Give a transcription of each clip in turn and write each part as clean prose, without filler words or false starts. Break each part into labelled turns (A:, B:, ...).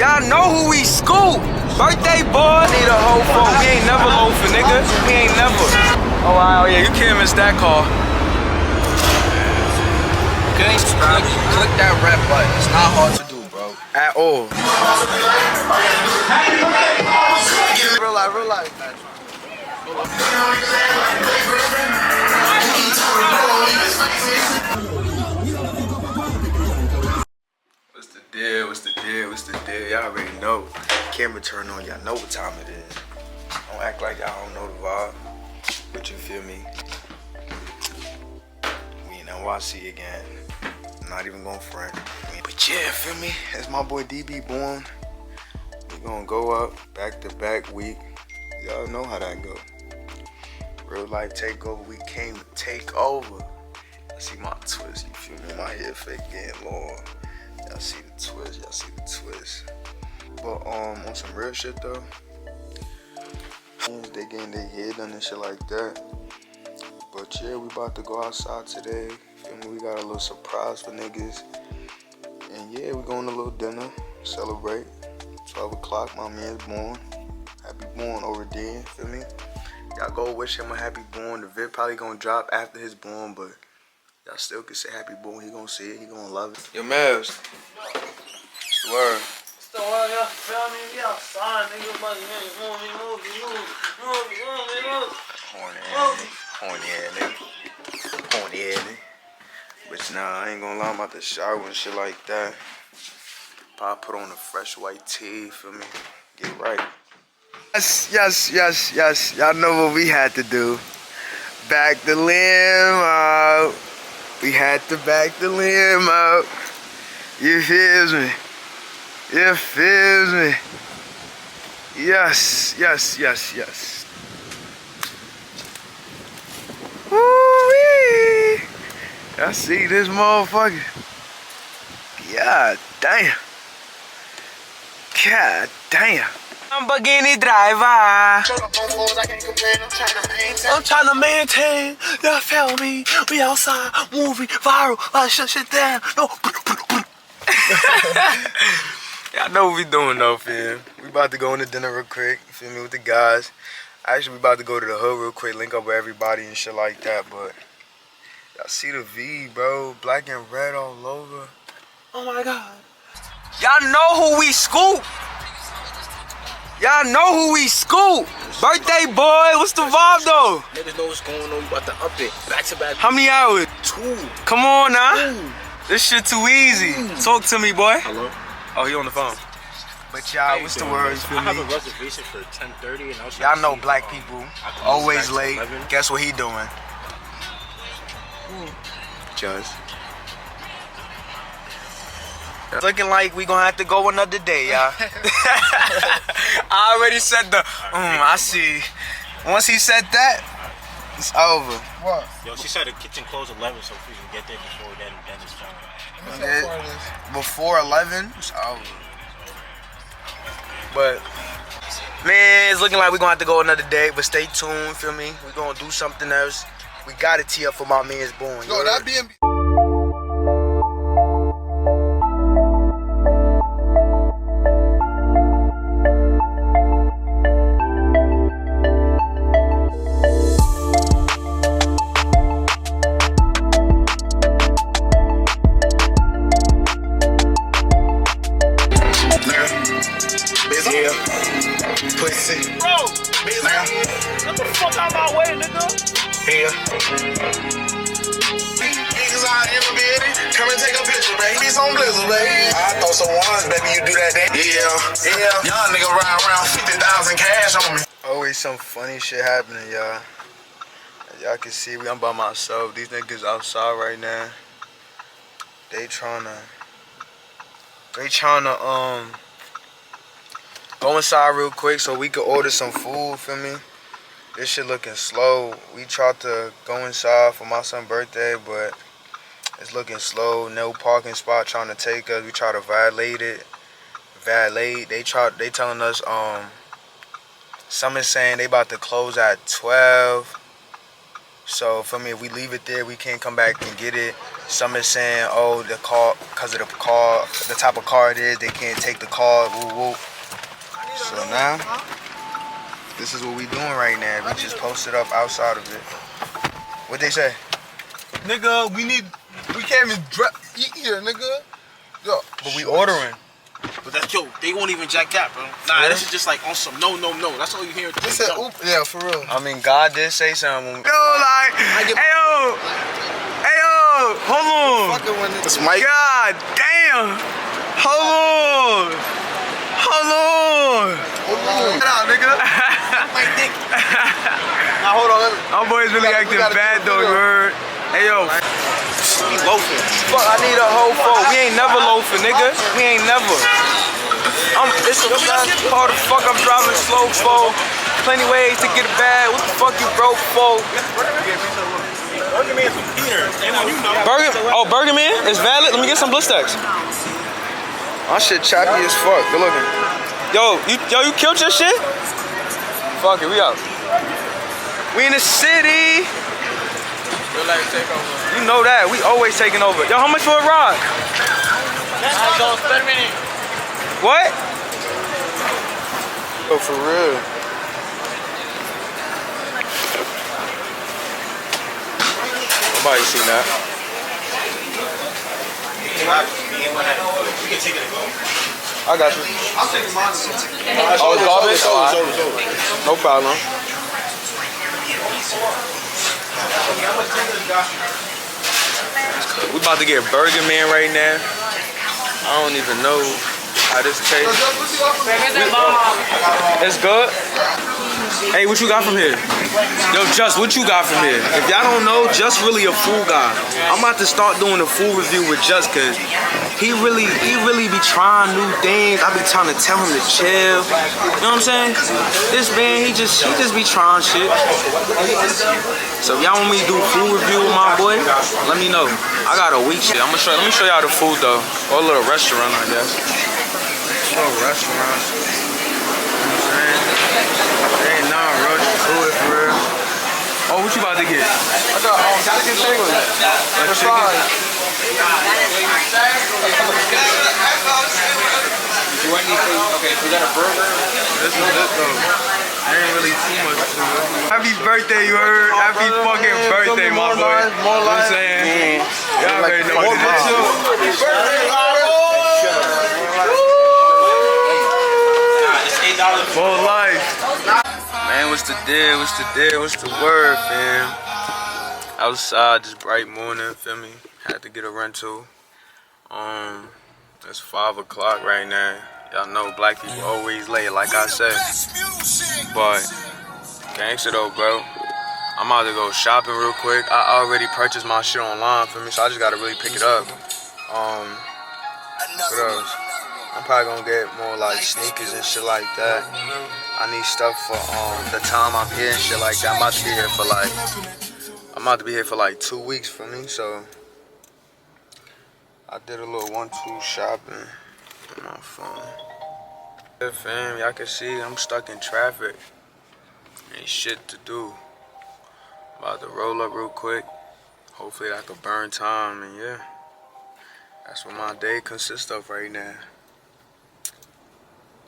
A: Y'all know who we scoop. Birthday boy. Need a hoe for. We ain't never loafing, nigga. We ain't never. Oh, wow, yeah, you can't miss that call.
B: Okay, subscribe. Click that red button. It's not hard to do, bro.
A: At all.
B: Real life, real life.
A: What's the deal? What's the deal? What's the deal? Y'all already know. Camera turn on. Y'all know what time it is. Don't act like y'all don't know the vibe. But you feel me? We in NYC again. I'm not even gonna front. But yeah, feel me? It's my boy DB Born. We gonna go up back to back week. Y'all know how that go. Real life takeover. We came to take over. I see my twist. You feel me? My hair fake getting long. Y'all see the twist. Y'all see the twist. But on some real shit though. They getting their head done and shit like that. But yeah, we about to go outside today. Feel me? We got a little surprise for niggas. And yeah, we going to a little dinner. Celebrate. 12 o'clock, my man's born. Happy born over there, feel me? Y'all go wish him a happy born. The vid probably gonna drop after his born, but y'all still can say happy born. He gonna see it, he gonna love it. Yo, Mavs. What's the word?
C: What's the word, y'all? Feel me? We outside, nigga. Move.
A: Horny ass nigga. But nah, I ain't gonna lie, I'm about to shower and shit like that. Probably put on a fresh white tee, feel me? Get right. Yes. Y'all know what we had to do. Back the limo. We had to back the limo. You feel me? You feel me? Yes. Woo-wee. Y'all see this motherfucker? God damn. Lamborghini driver. I'm trying to maintain. Y'all feel me? We outside, movie, viral, shut down. No. Y'all know what we doing though, fam. We about to go into dinner real quick, you feel me, with the guys. Actually, we about to go to the hood real quick, link up with everybody and shit like that, but y'all see the V, bro. Black and red all over. Oh my God. Y'all know who we scoop. Y'all know who we scoop. Birthday boy, what's the vibe though?
B: Niggas know what's going on. We about to up it. Back to back.
A: How many hours?
B: 2.
A: Come on now. This shit too easy. Talk to me, boy.
B: Hello?
A: Oh, he on the phone. But y'all, what's the word?
B: I have a reservation for 10:30 and I was
A: y'all know black people always late. Guess what he doing? Just. Looking like we gonna have to go another day, y'all. I already said the I see. Once he said that, it's over.
B: What? Yo, she said the kitchen closed 11, so if we can get there before then it's fine.
A: Before 11, it's over. But man, it's looking like we're gonna have to go another day. But stay tuned, feel me? We're gonna do something else. We gotta tee up for my man's born.
D: Yo, that BNB.
A: Pussy.
C: Bro, get the fuck out of my way, nigga.
A: Here.
D: Niggas out in the building. Come and take a picture, baby. Be some blizzard, baby. I throw some ones, baby. You do that, Yeah. Young nigga ride around 50,000 cash on me.
A: Always some funny shit happening, y'all. As y'all can see, I'm by myself. These niggas outside right now. They tryna go inside real quick so we could order some food, feel me? This shit looking slow. We tried to go inside for my son's birthday, but it's looking slow. No parking spot trying to take us. We try to violate it. They telling us some is saying they about to close at 12. So for me, if we leave it there, we can't come back and get it. Some is saying, oh, the car, because of the type of car it is, they can't take the car. Woo woo. So now, this is what we doing right now. We just posted up outside of it. What they say?
C: Nigga, we can't even eat here, nigga. Yo,
A: But we ordering.
B: But that's, yo, they won't even jack that, bro. Nah, this is just like on some no. That's all you hear.
C: they said, oop, yeah, for real.
A: I mean, God did say something. Yo, like, hey yo, hold on.
C: Fucking when
A: It's Mike. God damn. Hold on.
C: Get out, nigga. My dick. Now hold on.
A: Our boys really acting bad though, you heard? Hey yo.
B: We loafing.
A: Fuck, I need a whole phone. We ain't never loafing, nigga. We ain't never. It's how the fuck I'm driving slow for. Plenty ways to get a bag. What the fuck you broke for?
B: Burger Man from Peter.
A: Burger Man? It's valid? Let me get some bliss stacks. My shit choppy as fuck. Good looking. Yo, you killed your shit? Fuck it, we out. We in the city.
C: Real life takeover.
A: You know that. We always taking over. Yo, how much for a ride? What? Oh, for real. Nobody seen that.
B: We can take it and go.
A: I got you.
C: I'll take mine.
A: Oh, it's garbage? No problem. We about to get Burger Man right now. I don't even know how this tastes. It's good? Hey, what you got from here? Yo, Just, what you got from here? If y'all don't know, Just really a food guy. I'm about to start doing a food review with Just, cause he really be trying new things. I be trying to tell him to chill. You know what I'm saying? This man, he just be trying shit. So if y'all want me to do a food review with my boy, let me know. I got a week shit. Let me show y'all the food though. Or a little restaurant, I guess. A little restaurant. You know what I'm saying? There ain't not rush food for real. Oh, what you about to get?
C: I got chicken sandwich.
A: A chicken?
C: You want anything? Okay, we got a burger.
A: This is it though. There ain't really too much to it. Happy birthday, you heard? Happy fucking birthday, my boy.
C: More
A: You know what I'm saying? Y'all already know what it is.
C: Happy birthday,
B: $8.
A: Full life. Man, what's the deal? What's the word, fam? Outside this bright morning, feel me? Had to get a rental. It's 5 o'clock right now. Y'all know black people always late, like I said. But gangsta though, bro. I'm about to go shopping real quick. I already purchased my shit online for me, so I just gotta really pick it up. What else? I'm probably gonna get more like sneakers and shit like that. I need stuff for the time I'm here and shit like that. I'm about to be here for like 2 weeks for me, so I did a little 1-2 shopping on my phone. Yeah, fam, y'all can see I'm stuck in traffic. Ain't shit to do. About to roll up real quick. Hopefully I can burn time, and yeah, that's what my day consists of right now.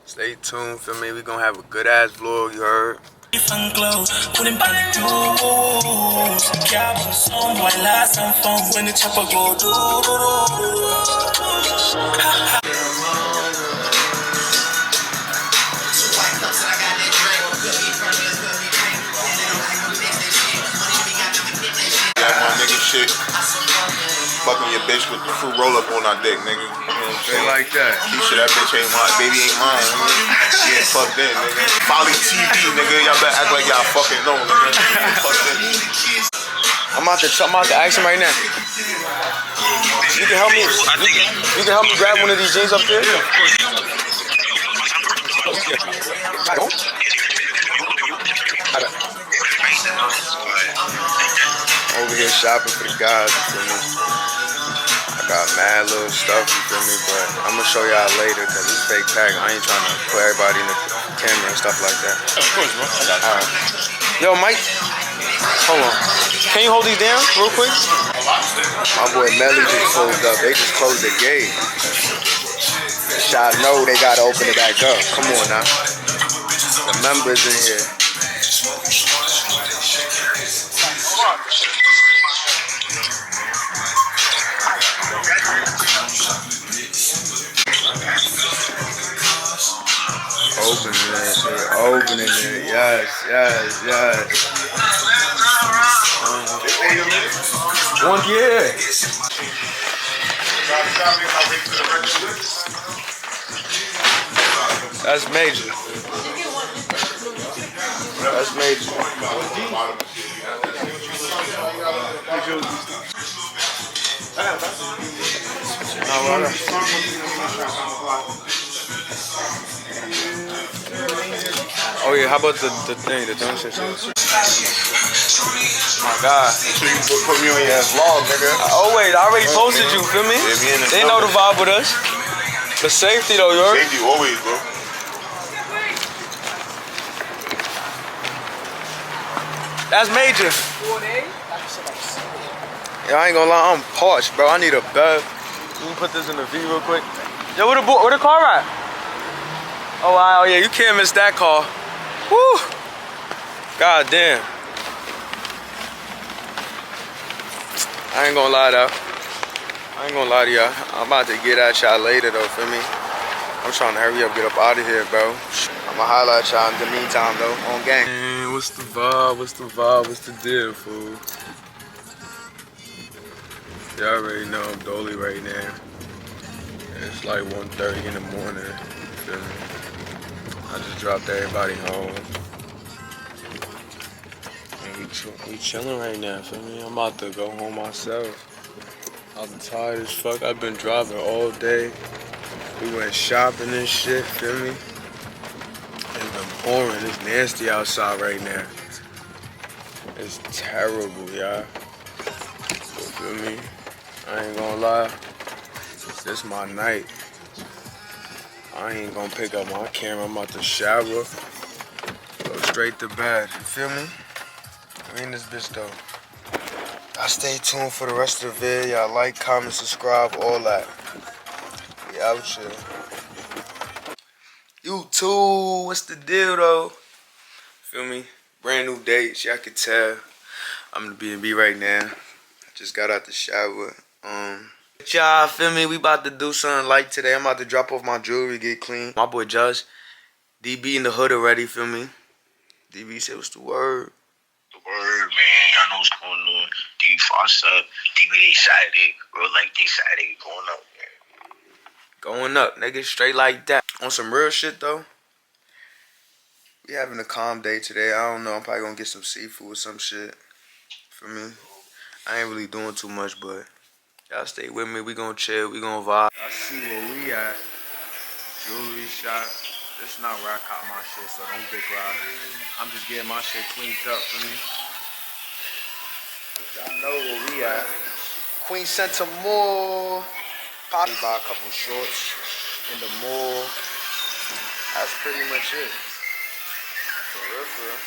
A: Stay tuned for me. We gonna have a good ass vlog, you heard?
E: Shit. Fucking your bitch with the fruit roll up on our dick, nigga. You know what I'm saying?
A: Like that.
E: Keisha, that bitch ain't mine. Baby ain't mine, nigga. She ain't fucked in, nigga. Folly TV, nigga. Y'all better act like y'all fucking know, nigga. Fucked in.
A: I'm about to ask him right now. You can help me. You can help me grab one of these jeans up there. Over here shopping for the guys, you feel me? I got mad little stuff, you feel me? But I'm gonna show y'all later because it's fake pack. I ain't trying to put everybody in the camera and stuff like that.
B: Of course, bro.
A: Alright. Yo, Mike. Hold on. Can you hold these down real quick? My boy Melly just closed up. They just closed the gate. Y'all know they gotta open it back up. Come on now. The members in here. Opening that shit. Opening it. Yes, yes, yes. One year. That's major. That's major. Oh yeah, how about the thing, the donut shit? My God.
E: So you put me on your vlog, nigga.
A: I already posted you, feel me?
E: Yeah,
A: They know the vibe with us. The safety though, you heard?
E: Safety always, bro.
A: That's major. Yeah, I ain't gonna lie, I'm parched, bro. I need a bed. Can you put this in the V real quick? Yo, where the car at? Oh, wow, yeah, you can't miss that car. Woo! God damn. I ain't gonna lie though. I ain't gonna lie to y'all. I'm about to get at y'all later though, feel me? I'm trying to hurry up, get up out of here, bro. I'ma holla at y'all in the meantime though, on gang. Man, what's the vibe? What's the vibe? What's the deal, fool? Y'all already know I'm dolly right now. It's like 1:30 in the morning. Feel me? I just dropped everybody home. And we chilling right now, feel me? I'm about to go home myself. I'm tired as fuck. I've been driving all day. We went shopping and shit, feel me? It's been pouring. It's nasty outside right now. It's terrible, y'all. Feel me? I ain't gonna lie. This my night. I ain't gonna pick up my camera. I'm about to shower. Go straight to bed. You feel me? We in this bitch though. Y'all stay tuned for the rest of the video. Y'all like, comment, subscribe, all that. We out here. YouTube, what's the deal though? Feel me? Brand new dates, y'all can tell. I'm in the B&B right now. Just got out the shower. Y'all, feel me? We about to do something light today. I'm about to drop off my jewelry, get clean. My boy Josh, DB in the hood already, feel me? DB said, what's the word?
F: The word, man. Y'all know what's going on. DB Foss up. DB Saturday. Real like they Saturday going up, man.
A: Going up, nigga, straight like that. On some real shit though. We having a calm day today. I don't know. I'm probably gonna get some seafood or some shit. For me, I ain't really doing too much, but y'all stay with me. We gonna chill. We gonna vibe. I see where we at. Jewelry shop. This is not where I caught my shit, so don't big ride. I'm just getting my shit cleaned up for me. But y'all know where we at. Queen Center Mall. Probably buy a couple shorts in the mall. That's pretty much it. For real, for real.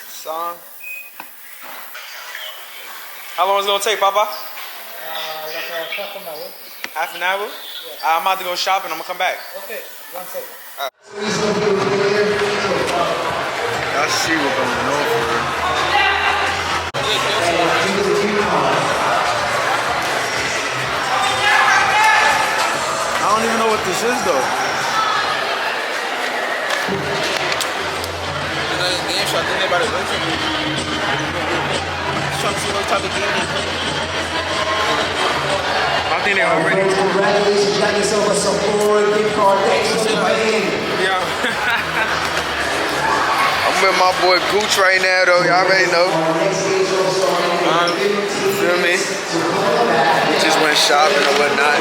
A: Song. How long is it gonna take, Papa?
G: Like half an hour.
A: Half an hour? Yeah. I'm about to go shopping. I'm gonna come back.
G: Okay, 1 second.
A: Y'all see what's going on for real. I don't even know what this is though.
G: Game shot, think about it. Trying to see what type of game they play.
A: I think they're already.
H: Congratulations, got yourself a support gift card. Thanks for playing.
A: Yeah. I'm with my boy Gooch right now though. Y'all already know. Feel me? We just went shopping or whatnot.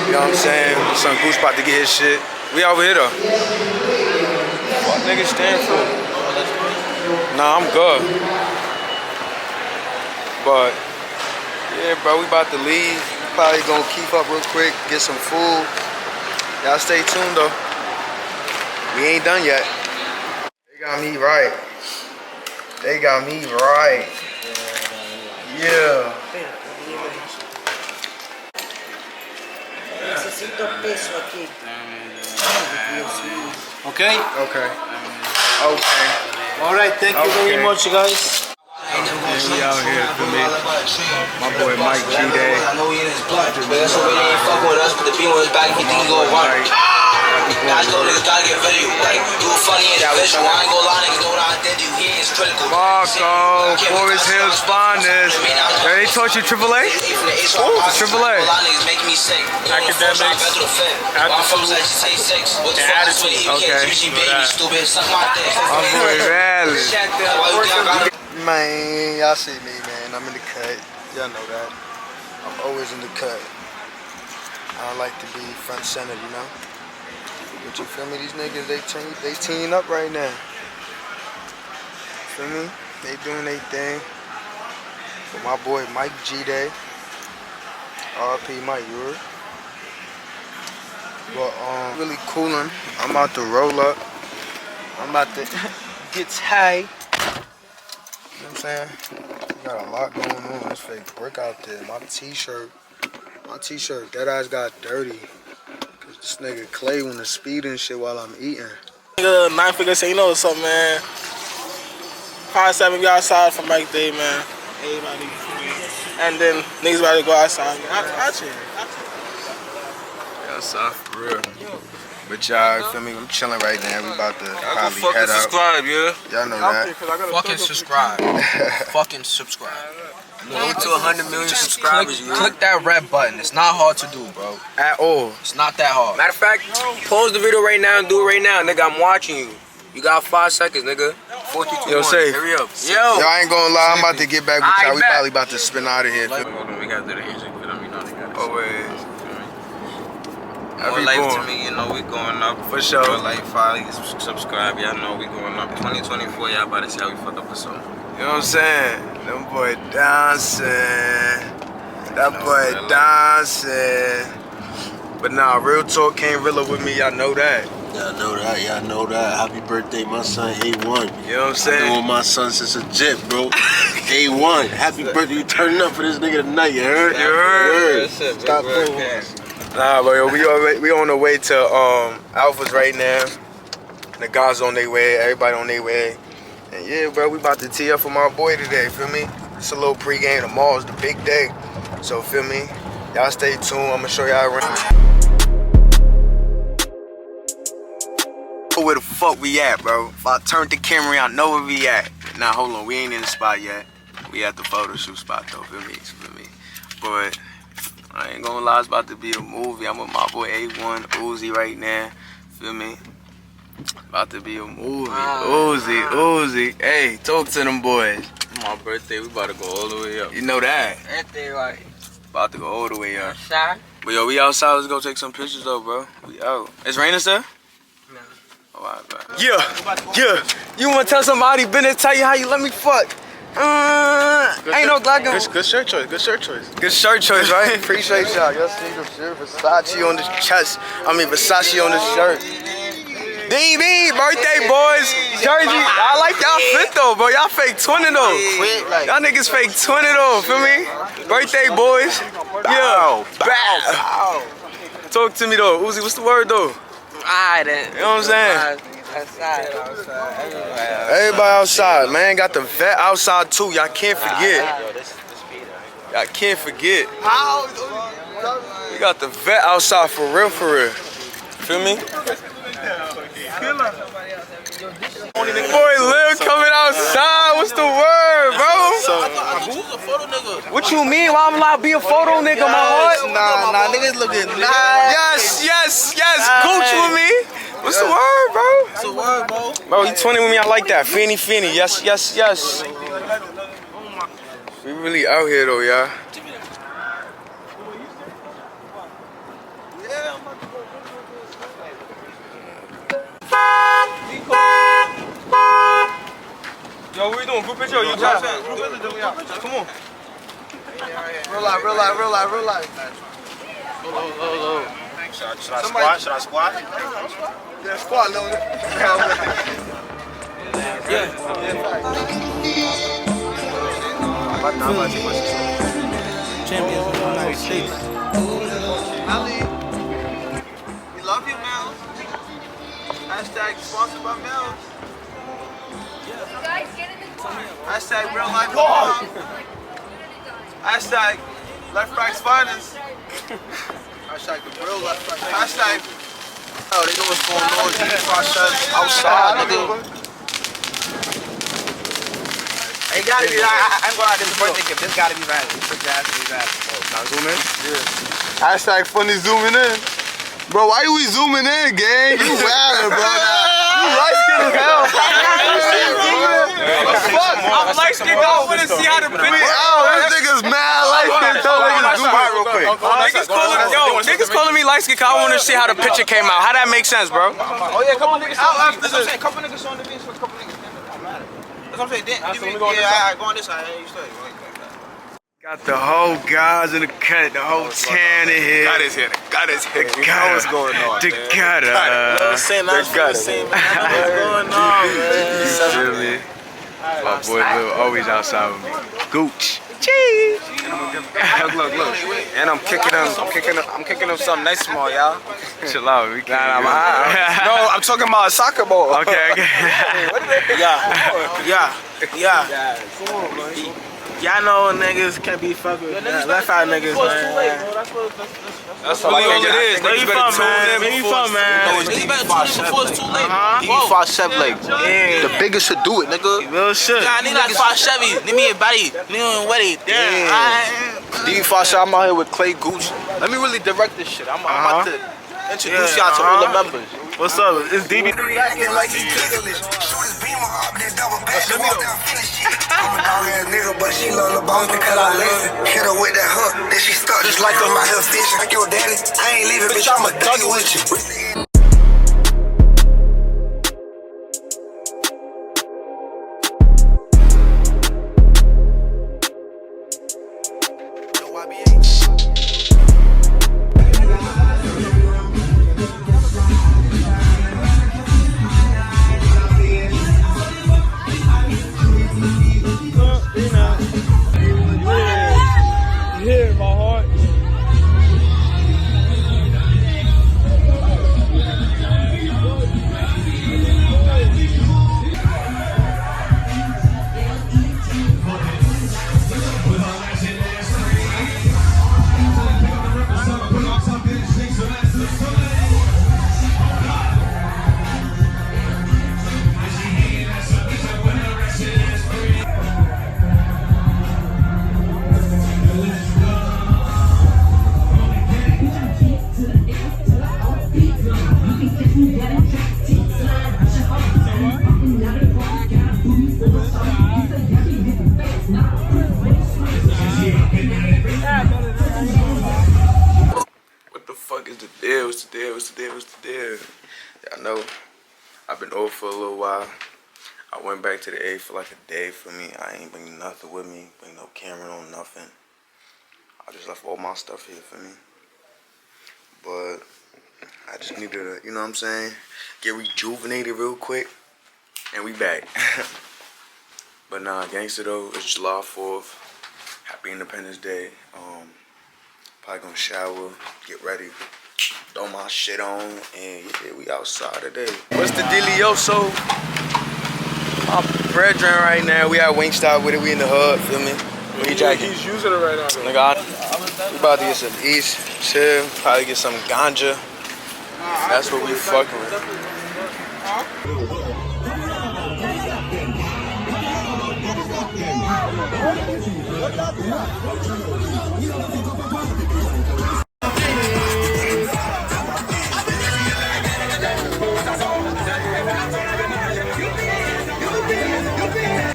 A: You know what I'm saying? Son Gooch about to get his shit. We over here though. What niggas stand for? Nah, I'm good. But yeah, bro, we about to leave. Probably gonna keep up real quick, get some food. Y'all stay tuned though. We ain't done yet. They got me right. They got me right. Yeah.
I: Necesito peso aquí.
B: Okay?
A: Okay. Okay.
B: All right, thank you very much, guys.
A: We out here for me. My boy Mike G Day.
J: I know he in his blood, but that's what we ain't fucking with us. But the beam on his back, he think he gonna run. Guys know niggas gotta get video. Like, do it funny and visual. I ain't gonna lie, niggas know what I did. He is critical.
A: Marco, Forest Hills Finest. Hey, they taught you AAA? AAA.
J: Making me sick.
B: Academics,
J: Okay.
A: My boy Valley. Man, y'all see me, man. I'm in the cut. Y'all know that. I'm always in the cut. I don't like to be front center, you know? But you feel me? These niggas, they teeing up right now. Feel me? They doing their thing. But my boy Mike G Day. RP Mike, you heard? But really coolin'. I'm about to roll up. I'm about to get high. You know what I'm saying? Got a lot going on. This fake brick out there. My t-shirt, that ass got dirty. Cause this nigga Clay wanna speed and shit while I'm eating.
G: Nigga, 9 figures say you know what's up, man. 5-7 be outside for Mike Day, man. Everybody. And then niggas about to go outside. I chill.
A: Outside for real. But y'all, feel me? I'm chilling right now. We about to probably
C: fucking
A: head out.
C: subscribe, yeah.
A: Y'all know that.
C: Fucking subscribe. Fucking subscribe. Go to 100 million subscribers. Click that red button. It's not hard to do, bro.
A: At all.
C: It's not that hard.
K: Matter of fact, pause the video right now and do it right now, nigga. I'm watching you. You got 5 seconds, nigga. 4, 3, 2, 1.
A: Yo, safe.
K: Hurry up.
A: Yo, I ain't gonna lie. I'm about to get back with y'all. We probably about to spin out of here.
K: We gotta do the music for them, you know they got
A: Always.
K: More life to me, you know, we going up.
A: For sure.
K: More life, follow, subscribe, y'all know we going up. 2024, y'all about to see how we fuck up or something.
A: You know what I'm saying? Them boy dancing. That boy dancing. But nah, real talk came realer with me. Y'all know that.
L: Y'all know that. Y'all know that. Happy birthday, my son, A1.
A: You know what I'm saying?
L: I've been with my son since a jet, bro. A1. Happy birthday. You turning up for this nigga tonight, you heard?
A: You heard?
L: Stop playing with us.
A: Nah, bro, we on the way to Alpha's right now. The guys on their way, everybody on their way. And yeah, bro, we about to tee up for my boy today, feel me? It's a little pregame. Tomorrow's the big day. So feel me? Y'all stay tuned. I'ma show y'all around. Where the fuck we at, bro? If I turn the camera, I know where we at. Nah, hold on, we ain't in the spot yet. We at the photo shoot spot though, feel me? But I ain't gonna lie, it's about to be a movie. I'm with my boy A1, Uzi right now. Feel me? About to be a movie. Uzi. Hey, talk to them boys.
K: My birthday, we about to go all the way up.
A: You know that.
K: Birthday, right?
A: About to go all the way up.
K: Outside?
A: But yo, we outside. Let's go take some pictures though, bro. We out. It's raining, sir?
K: No.
A: Oh, all right. Yeah. You wanna tell somebody business, tell you how you let me fuck? Ain't no black girl.
C: Good shirt choice.
A: Good shirt choice, right? Appreciate y'all. Y'all see the shirt, Versace on the chest. Versace on the shirt. DB, birthday boys. Jersey. I like y'all fit though, bro. Y'all fake 20 though. Y'all niggas fake 20 though, feel me? Birthday boys. Yeah. Bow. Talk to me though. Uzi, what's the word though?
K: Alright,
A: you know what I'm saying?
K: Outside.
A: Everybody outside, man. Got the vet outside too. Y'all can't forget. Y'all can't forget. We got the vet outside for real. Feel me? Boy, Lil coming outside. What's the word, bro? What you mean? Why I'm allowed to be a photo nigga, my heart?
C: Nah, niggas looking nice.
A: Yes. Gooch with me. What's the word, bro?
C: What's the word, bro?
A: Bro, you 20 with me, I like that. Finny. Yes. We really out here though, y'all. Yo, what we doing? Group picture or you guys? Group picture, come on.
C: Real life.
A: Low.
B: Should I squat? Should I squat?
L: Yeah, squat, little.
G: Yeah.
B: I'm about to take my shit.
G: Champions of the United States.
C: Ali, we love you, Mel. Hashtag sponsored by Mel. Hashtag real life mom. Hashtag left back's finest. Hashtag the real left back. Hashtag. Oh, they know what's going on. Outside, nigga. It gotta be. I'm going out this birthday gift. This gotta be valid. This has to be valid.
A: Can I zoom in? Yeah. Hashtag funny zooming in. Bro, why you zooming in, gang? You wildin', bro. You light skinned as hell. Fuck.
C: I'm light skinned. I want to see how the picture.
A: This nigga's mad light skinned. Tell niggas zoom out real quick.
C: Niggas calling me light skinned. I want to see how the picture came out. How that make sense, bro? Oh yeah, couple niggas. That's what I'm saying. Couple niggas on the beach for a couple niggas. That's what I'm saying. Yeah, go on this side. You stay.
A: Got the whole guys in the cut, the whole tan in here.
E: Got his head. Got his head.
A: You know what's going on. The gutter.
G: What's going on, man?
A: My boy Lil always outside with me. Gooch. Cheese.
C: Look. And I'm kicking him something nice small, y'all.
A: Chill out. We can't.
C: I'm high. No, I'm talking about a soccer ball.
A: Okay.
G: Yeah. Y'all know niggas can't be fucking with left eye niggas, man.
C: That's all it is.
G: Where you from, man? Where you from, man?
C: Niggas better tune in before it's too late. D5 like, the biggest should do it, nigga.
G: Real shit.
J: I need like 5 Chevy. Need me a body. Need me a wedding.
C: D5 I'm out here with Clay Gooch. Let me really direct this shit. I'm about to introduce y'all to all the members.
G: What's up? It's DB.
D: I'm a dog ass nigga, but she love the boss because I listen. Hit her with that hook, then she stuck just like on my hill station. Like your daddy, I ain't leaving, bitch, I'ma dug it with you.
A: What's the deal? Y'all know I've been over for a little while. I went back to the A for like a day for me. I ain't bring nothing with me, bring no camera, no nothing. I just left all my stuff here for me. But I just needed to, you know what I'm saying, get rejuvenated real quick, and we back. But nah, gangster though, it's July 4th. Happy Independence Day. Probably gonna shower, get ready, throw my shit on, and yeah, we outside today. What's the dealioso? My brethren right now, we at Wingstop with it, we in the hub, feel me? What you jacking?
L: He's using it right now.
A: Nigga, we about to get some East, chill, probably get some ganja. That's what we fucking with.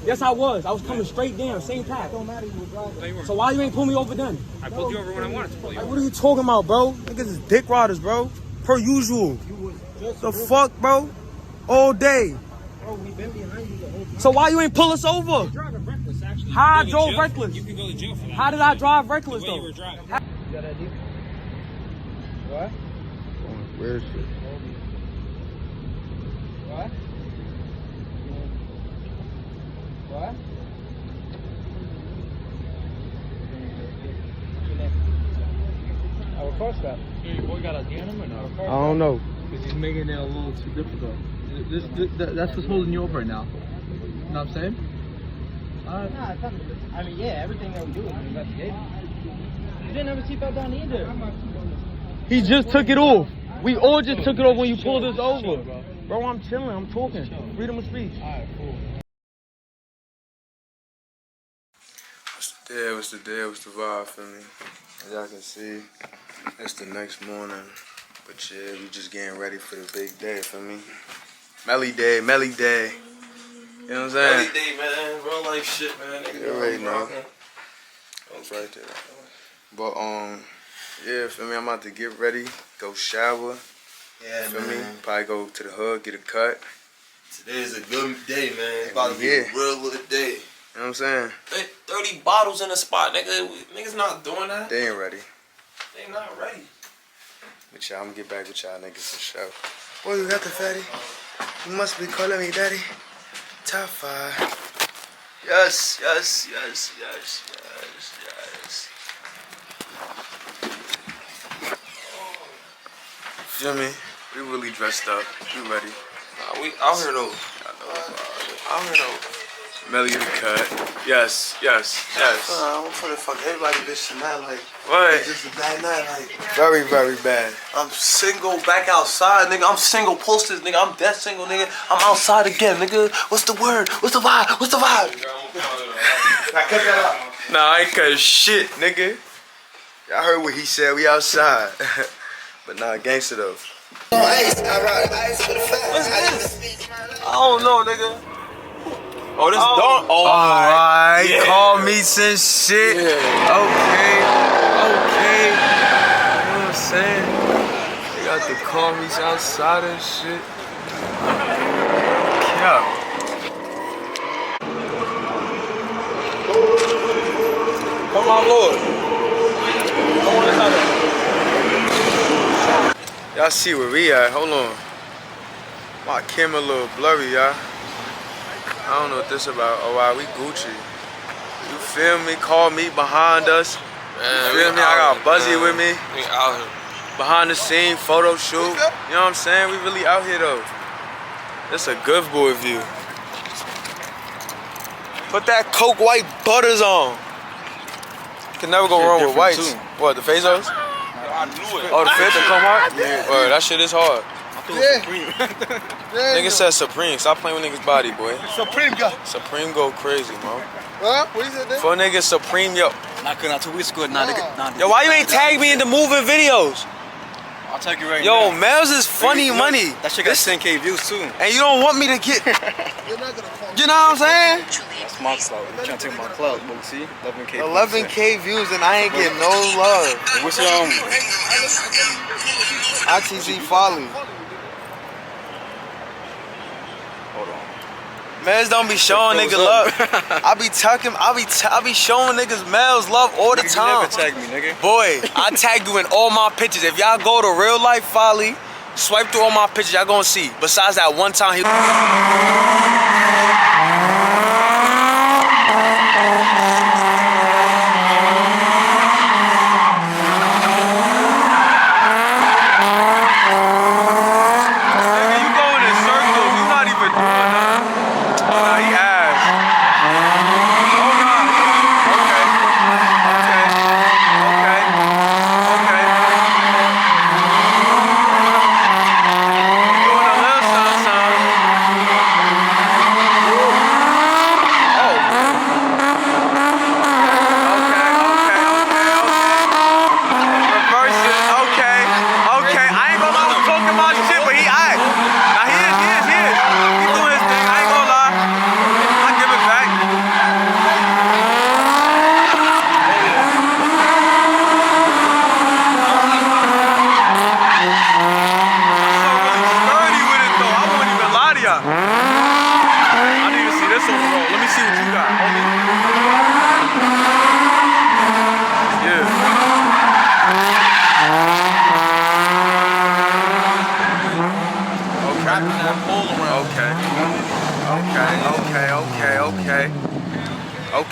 I: Yes, I was. I was coming straight down, same path. Don't matter, you were driving. So why you ain't pull me over then?
M: I pulled you over when I wanted to pull you over.
I: What are you talking about, bro? Niggas is dick riders, bro. Per usual. The fuck, bro? All day. So why you ain't pull us over?
M: You're driving reckless, actually.
I: How I drove reckless?
M: You can go to jail for that.
I: How did I drive reckless, though?
M: You were driving.
I: What? on weird shit.
M: What? What? I will post that. Your boy got a D on him or no?
I: I don't know.
M: Because he's making it a little too difficult. That's what's holding you up right now. You know what I'm saying? Nah, it's not, I mean, yeah, everything that we do is an investigation. You didn't have a seatbelt down either.
I: He just took it off. We all just took it off when you pulled us over. Bro, I'm chilling. I'm talking. Freedom of speech.
M: Alright, cool.
A: What's the day? What's the vibe for me? As y'all can see, it's the next morning. But yeah, we just getting ready for the big day, for me. Melly day, Melly day. You know what I'm saying?
L: Melly day, man. Real life shit, man.
A: You already know. That's right there. But yeah, for me, I'm about to get ready, go shower.
L: Yeah,
A: for
L: man.
A: me, probably go to the hood, get a cut.
L: Today is a good day, man. It's about to be a real good day.
A: You know what I'm saying?
L: 30 bottles in the spot, nigga. Niggas not doing that.
A: They ain't ready.
L: They not ready.
A: But y'all, I'm gonna get back with y'all niggas for sure. Boy, you got the fatty? You must be calling me daddy. Top 5. Yes, yes, yes, yes, yes, yes. Feel me? We really dressed up. We ready.
L: We out here though. Out here though.
A: Melly the cut. Yes, yes, yes.
L: I'm finna fuck everybody bitch tonight, like.
A: What?
L: It's just a bad night, like.
A: Very, very bad.
L: I'm single, back outside, nigga. I'm single, posted, nigga. I'm dead single, nigga. I'm outside again, nigga. What's the word? What's the vibe? What's the vibe? I cut that out.
A: Nah, I ain't cut shit, nigga. Y'all heard what he said. We outside. But nah, gangster though.
L: What's this? I don't know, nigga. Oh, this dog. Oh,
A: alright.
L: Yeah.
A: Call me some shit. Yeah. Okay. Okay. You know what I'm saying? They got the call me's outside and shit. Yeah.
L: Come on, Lord. Come on inside.
A: Y'all see where we at. Hold on. My camera a little blurry, y'all. I don't know what this about. Oh, wow, we Gucci. You feel me? Call me behind us.
K: Man,
A: you feel me? I got Buzzy with me.
K: We out here.
A: Behind the scene, photo shoot. You know what I'm saying? We really out here though. It's a good boy view. Put that Coke white butters on. Can never go wrong with whites. What, the Fazos?
L: I knew it.
A: Oh, the fit, the come hard? Yeah. Word, that shit is hard.
L: Yeah.
A: Nigga said Supreme. Stop playing with niggas' body, boy.
L: Supreme go.
A: Supreme go crazy, man.
L: Huh? What you said there?
A: For niggas Supreme, yo.
M: Not good, not 2 weeks ago. Nah,
A: Yo, why you ain't tag me in the moving videos?
M: I'll tell you right now.
A: Yo, Mel's is funny money.
M: That shit got 10K views too.
A: And you don't want me to get. You know what I'm saying?
M: That's my clout. You trying to take my clout, but see, 11K.
A: 11K views and I ain't getting no love.
M: What's your
A: ITZ Folly.
M: Hold on.
A: Mels don't be showing niggas love. I be showing niggas Mel's love all the time.
M: You never tag me, nigga.
A: Boy, I tag you in all my pictures. If y'all go to real life Folly, swipe through all my pictures, y'all gonna see. Besides that one time he.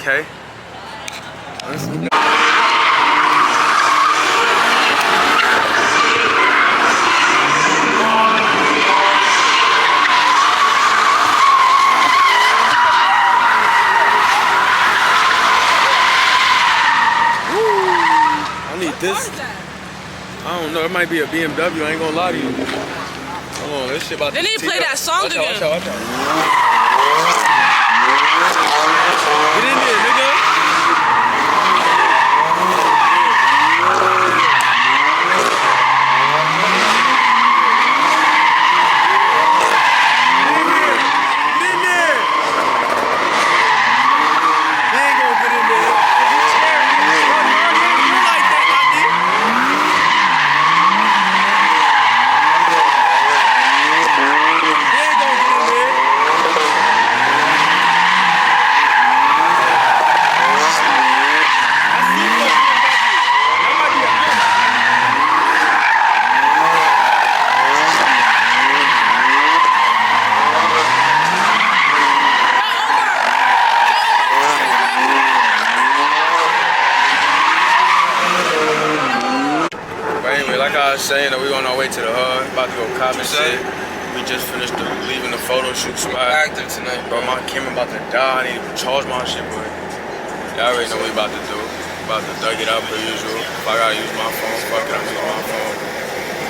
I: Okay. I need this. I don't know. It might be a BMW. I ain't gonna lie to you. Hold on, this shit about to.
N: They need to play that song again.
I: Watch out. Get in there, nigga. Saying that we on our way to the hood, about to go cop and shit. We just finished leaving the photo shoot spot.
K: Active tonight,
I: bro. My camera about to die. I need to charge my shit, but y'all already know what we about to do. About to thug it out per usual. If I gotta use my phone, fuck it, I'm using my phone.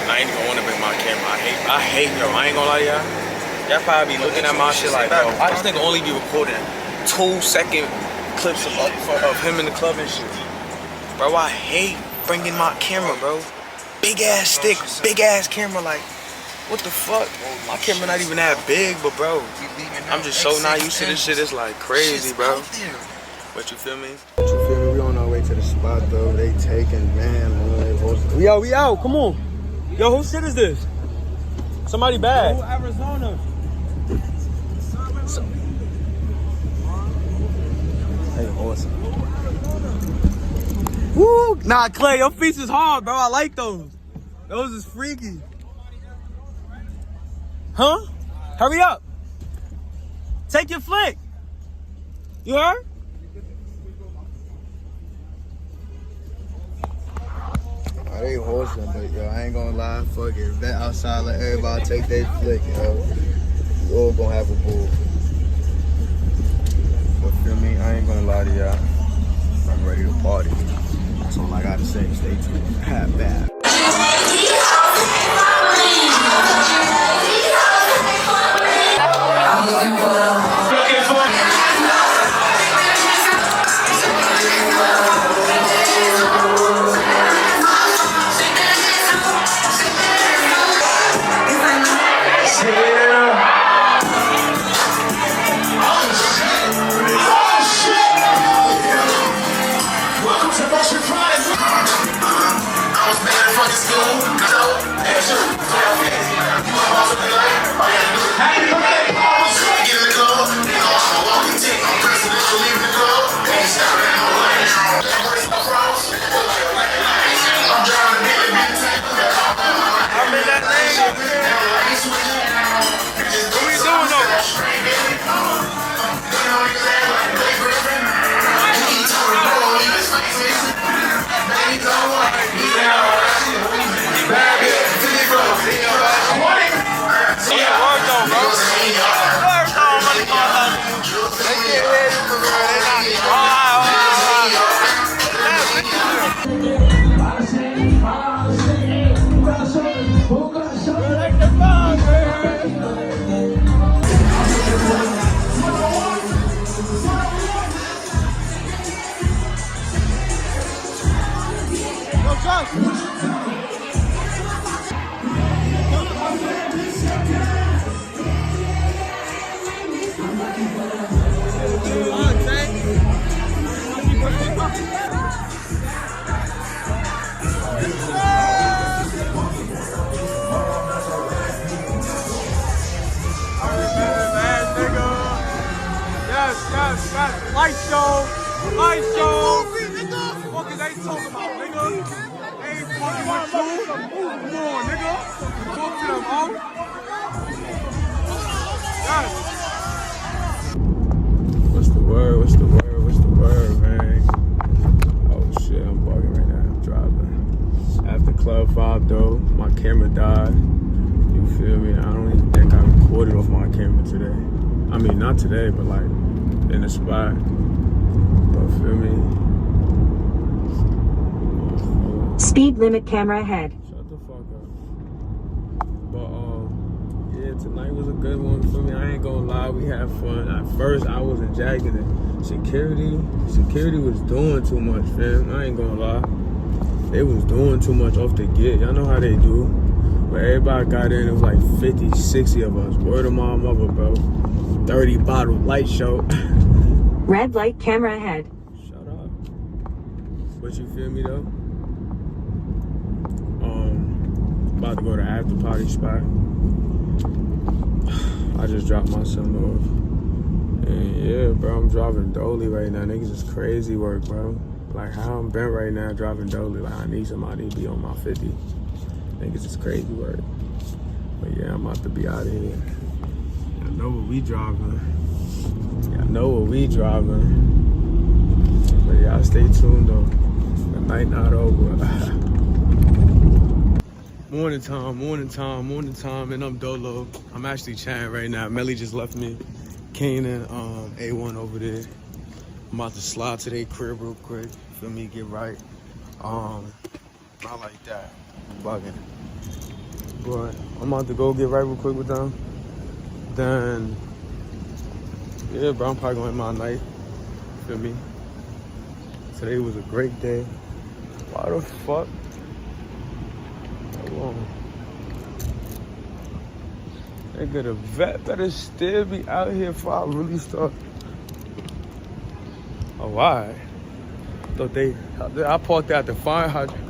I: I ain't even wanna bring my camera. I hate, yo. I ain't gonna lie to y'all. Y'all probably be looking at my shit like, bro, why this nigga only be recording 2-second clips of him in the club and shit? Bro, I hate bringing my camera, bro. Big ass stick, big ass camera, like, what the fuck? My camera not even that big, but bro, I'm just so not used to this shit, it's like crazy, bro. But you feel me? What you feel me? We on our way to the spot though, they taking, man. We out, come on. Yo, whose shit is this? Somebody bad. Arizona. Hey, awesome. Woo! Nah, Clay, your feet is hard, bro. I like those. Those is freaky. Huh? Hurry up. Take your flick. You heard? Oh, they horsing, but yo, I ain't gonna lie. Fuck it. Bet outside, let everybody take their flick, yo. We all gonna have a bull. But feel me? I ain't gonna lie to y'all. I'm ready to party. That's all I gotta say. Stay tuned. Have bad. Light show. What is they talking about, nigga? They ain't fucking with you. Come on, nigga. Talk to them, ho. Yes. What's the word? Club 5 though. My camera died. You feel me? I don't even think I recorded off my camera today. I mean, not today, but like in the spot. But feel me?
N: Speed limit camera ahead.
I: Shut the fuck up. But yeah, tonight was a good one for me. I ain't gonna lie, we had fun. At first, I wasn't jacking it. Security was doing too much, fam. I ain't gonna lie. They was doing too much off the get. Y'all know how they do. But everybody got in, it was like 50, 60 of us. Word of my mother, bro. 30 bottle light show.
N: Red light camera ahead.
I: Shut up. But you feel me though? About to go to after party spot. I just dropped my son off. And yeah, bro, I'm driving dolly right now. Niggas is crazy work, bro. Like how I'm bent right now driving dolly. Like I need somebody to be on my 50. Niggas is crazy work. But yeah, I'm about to be out of here. Y'all know what we driving. But y'all stay tuned though. The night not over. Morning time, and I'm dolo. I'm actually chatting right now. Melly just left me. Kane and A1 over there. I'm about to slide to their crib real quick. Feel me, get right. Not like that. I'm bugging. But I'm about to go get right real quick with them. Then, yeah, bro, I'm probably gonna end my night. Feel me? Today was a great day. Why the fuck? Hold on. Nigga, the vet better still be out here before I really start. Oh, why? I parked out the fire hydrant.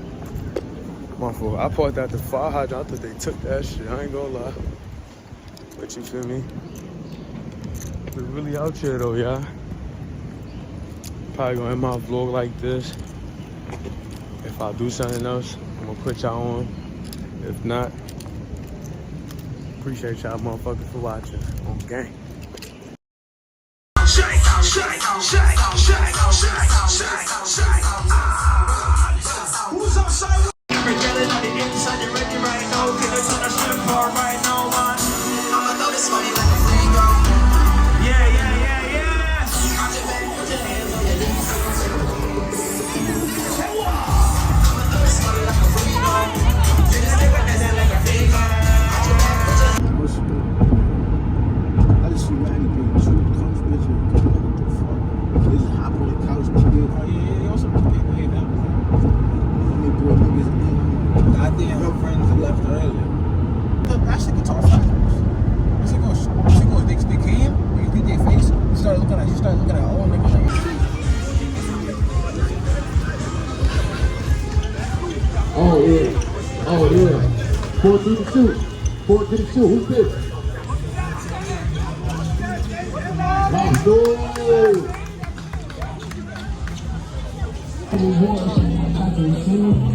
I: My fault. I parked out the fire hydrant. I thought they took that shit. I ain't gonna lie. But you feel me? We're really out here though, y'all. Probably gonna end my vlog like this. If I do something else, I'm gonna put y'all on. If not, appreciate y'all motherfuckers for watching. On gang.
H: Who's outside? Forgetting on the inside, you're ready right now. Can I turn a strip bar right now, man? I'ma throw this money like a free go. Yeah.
M: I just see Randy being true coach, bitch. What the fuck? They just hop on the couch, nigga. Oh, yeah, also get paid that. They brought niggas in. I think her friends left earlier. That shit can talk fast. She goes, they came, you beat their face, you start looking at all niggas like, oh, yeah. 4 to the 2. Who's this? Let's go! Let's go.